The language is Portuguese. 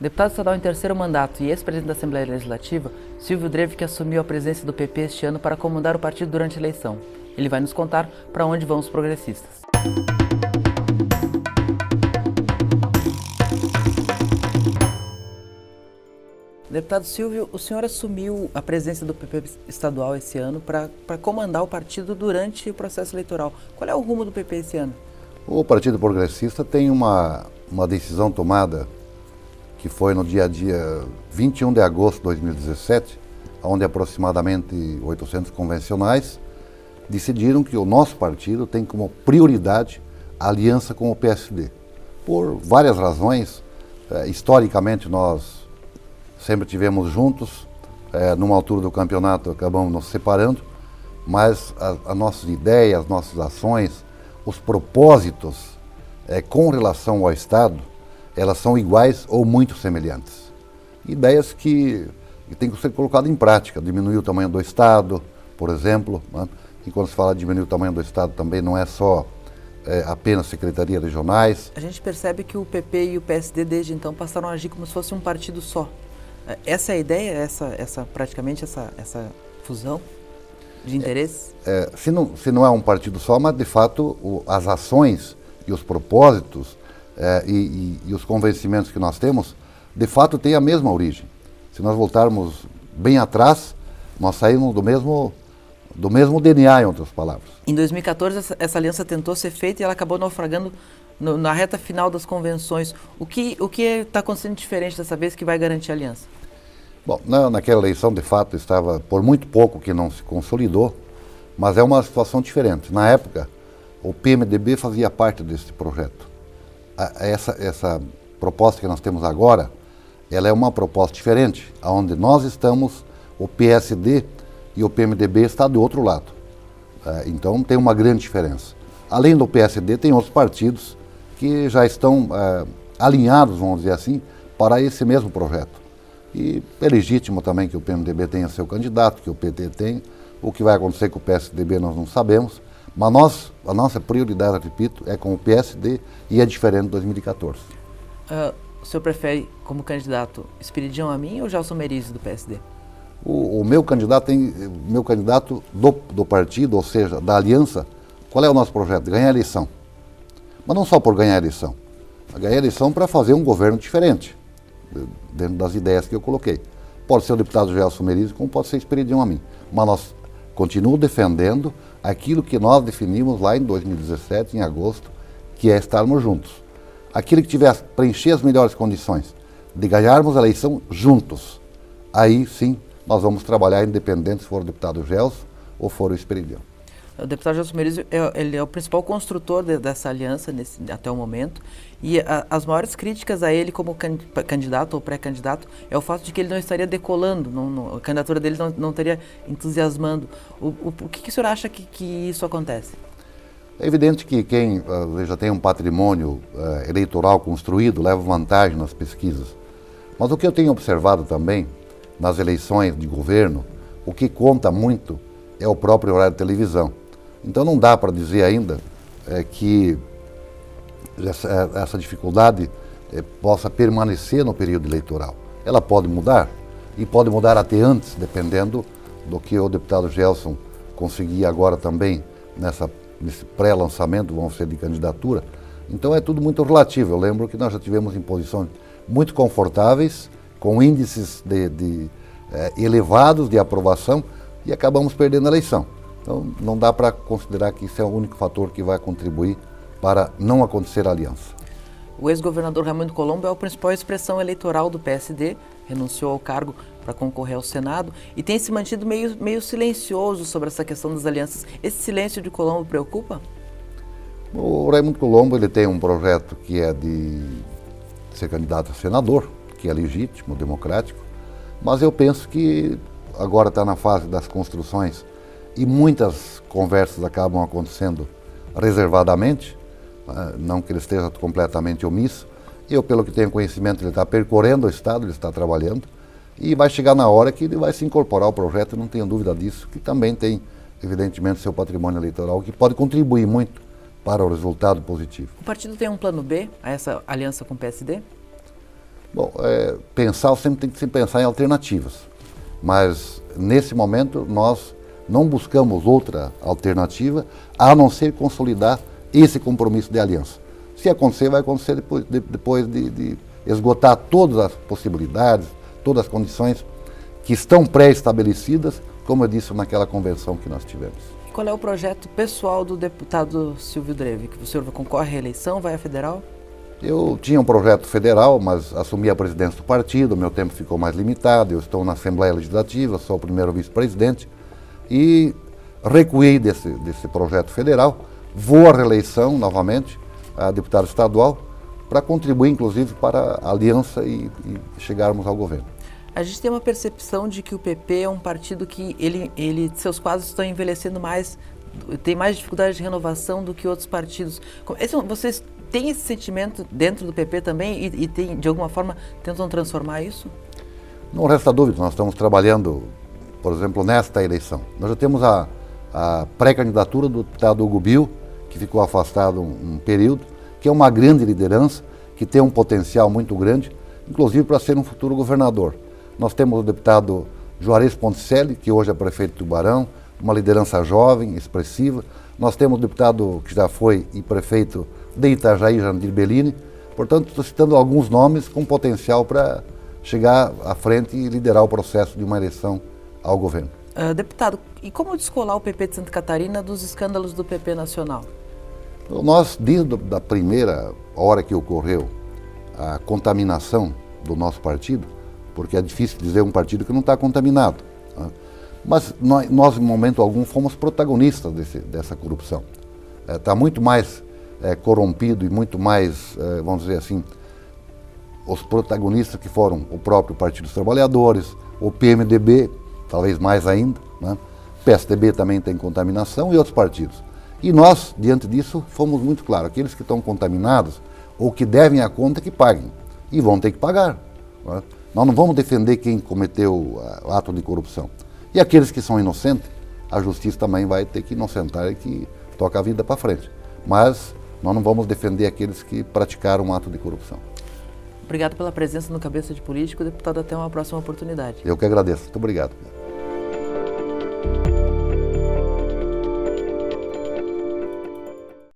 Deputado estadual em terceiro mandato e ex-presidente da Assembleia Legislativa, Silvio Drevke assumiu a presidência do PP este ano para comandar o partido durante a eleição. Ele vai nos contar para onde vão os progressistas. Deputado Silvio, o senhor assumiu a presidência do PP estadual esse ano para comandar o partido durante o processo eleitoral. Qual é o rumo do PP esse ano? O Partido Progressista tem uma decisão tomada que foi no dia 21 de agosto de 2017, onde aproximadamente 800 convencionais decidiram que o nosso partido tem como prioridade a aliança com o PSD. Por várias razões, historicamente nós sempre tivemos juntos, numa altura do campeonato acabamos nos separando, mas as nossas ideias, as nossas ações, os propósitos com relação ao Estado, elas são iguais ou muito semelhantes. Ideias que têm que ser colocadas em prática, diminuir o tamanho do Estado, por exemplo, né? E quando se fala de diminuir o tamanho do Estado também não é só apenas secretarias regionais. A gente percebe que o PP e o PSD desde então passaram a agir como se fosse um partido só. Essa é a ideia, praticamente essa fusão de interesses? Se não é um partido só, mas de fato as ações e os propósitos e os convencimentos que nós temos, de fato têm a mesma origem. Se nós voltarmos bem atrás, nós saímos do mesmo DNA, em outras palavras. Em 2014, essa aliança tentou ser feita e ela acabou naufragando na reta final das convenções. O que está acontecendo diferente dessa vez que vai garantir a aliança? Bom, naquela eleição, de fato, estava por muito pouco que não se consolidou, mas é uma situação diferente. Na época, o PMDB fazia parte desse projeto. Essa proposta que nós temos agora, ela é uma proposta diferente, onde nós estamos, o PSD e o PMDB está do outro lado. Então tem uma grande diferença. Além do PSD, tem outros partidos que já estão alinhados, vamos dizer assim, para esse mesmo projeto. E é legítimo também que o PMDB tenha seu candidato, que o PT tenha. O que vai acontecer com o PSDB nós não sabemos, mas a nossa prioridade, repito, é com o PSD e é diferente de 2014. O senhor prefere, como candidato, Esperidião Amin ou Gelson Merisi do PSD? O meu candidato do partido, ou seja, da aliança, qual é o nosso projeto? Ganhar a eleição. Mas não só por ganhar a eleição. Ganhar a eleição para fazer um governo diferente, dentro das ideias que eu coloquei. Pode ser o deputado Gelson Merisi, como pode ser Esperidião Amin. Mas nós continuamos defendendo aquilo que nós definimos lá em 2017, em agosto, que é estarmos juntos. Aquele que tiver preencher as melhores condições de ganharmos a eleição juntos, aí sim nós vamos trabalhar independente se for o deputado Gelson ou for o Esperidião. O deputado Gelson Merisi ele é o principal construtor dessa aliança até o momento, e as maiores críticas a ele como candidato ou pré-candidato é o fato de que ele não estaria decolando, a candidatura dele não estaria entusiasmando. O que o senhor acha que isso acontece? É evidente que quem já tem um patrimônio eleitoral construído leva vantagem nas pesquisas. Mas o que eu tenho observado também nas eleições de governo, o que conta muito é o próprio horário de televisão. Então não dá para dizer ainda que essa dificuldade possa permanecer no período eleitoral. Ela pode mudar, e pode mudar até antes, dependendo do que o deputado Gelson conseguir agora também nesse pré-lançamento, vamos ser de candidatura. Então é tudo muito relativo. Eu lembro que nós já tivemos em posições muito confortáveis, com índices elevados de aprovação, e acabamos perdendo a eleição. Então não dá para considerar que isso é o único fator que vai contribuir para não acontecer a aliança. O ex-governador Raimundo Colombo é a principal expressão eleitoral do PSD, renunciou ao cargo para concorrer ao Senado e tem se mantido meio silencioso sobre essa questão das alianças. Esse silêncio de Colombo preocupa? O Raimundo Colombo ele tem um projeto que é de ser candidato a senador, que é legítimo, democrático, mas eu penso que agora está na fase das construções e muitas conversas acabam acontecendo reservadamente, não que ele esteja completamente omisso. Eu, pelo que tenho conhecimento, ele está percorrendo o Estado, ele está trabalhando, e vai chegar na hora que ele vai se incorporar ao projeto, não tenho dúvida disso, que também tem, evidentemente, seu patrimônio eleitoral, que pode contribuir muito para o resultado positivo. O partido tem um plano B a essa aliança com o PSD? Bom, pensar, sempre tem que se pensar em alternativas, mas nesse momento nós não buscamos outra alternativa a não ser consolidar esse compromisso de aliança. Se acontecer, vai acontecer depois de esgotar todas as possibilidades, todas as condições que estão pré-estabelecidas, como eu disse naquela convenção que nós tivemos. Qual é o projeto pessoal do deputado Silvio Dreve? Que o senhor concorre à reeleição, vai à federal? Eu tinha um projeto federal, mas assumi a presidência do partido, meu tempo ficou mais limitado, eu estou na Assembleia Legislativa, sou o primeiro vice-presidente e recuei desse projeto federal, vou à reeleição novamente, a deputado estadual, para contribuir inclusive para a aliança e chegarmos ao governo. A gente tem uma percepção de que o PP é um partido que seus quadros estão envelhecendo mais, tem mais dificuldade de renovação do que outros partidos. Vocês têm esse sentimento dentro do PP também e de alguma forma tentam transformar isso? Não resta dúvida, nós estamos trabalhando, por exemplo, nesta eleição. Nós já temos a pré-candidatura do deputado Hugo Bill, que ficou afastado um período, que é uma grande liderança, que tem um potencial muito grande, inclusive para ser um futuro governador. Nós temos o deputado Juarez Ponticelli, que hoje é prefeito de Tubarão, uma liderança jovem, expressiva. Nós temos o deputado que já foi e prefeito de Itajaí, Jandir Bellini. Portanto, estou citando alguns nomes com potencial para chegar à frente e liderar o processo de uma eleição ao governo. Deputado, e como descolar o PP de Santa Catarina dos escândalos do PP nacional? Nós, desde a primeira hora que ocorreu a contaminação do nosso partido, porque é difícil dizer um partido que não está contaminado, né? Mas nós, em momento algum, fomos protagonistas dessa corrupção. Está muito mais corrompido e muito mais, vamos dizer assim, os protagonistas que foram o próprio Partido dos Trabalhadores, o PMDB, talvez mais ainda, né? PSDB também tem contaminação e outros partidos. E nós, diante disso, fomos muito claros, aqueles que estão contaminados ou que devem a conta que paguem, e vão ter que pagar, né? Nós não vamos defender quem cometeu o ato de corrupção. E aqueles que são inocentes, a justiça também vai ter que inocentar e que toca a vida para frente. Mas nós não vamos defender aqueles que praticaram um ato de corrupção. Obrigado pela presença no Cabeça de Político, deputado. Até uma próxima oportunidade. Eu que agradeço. Muito obrigado.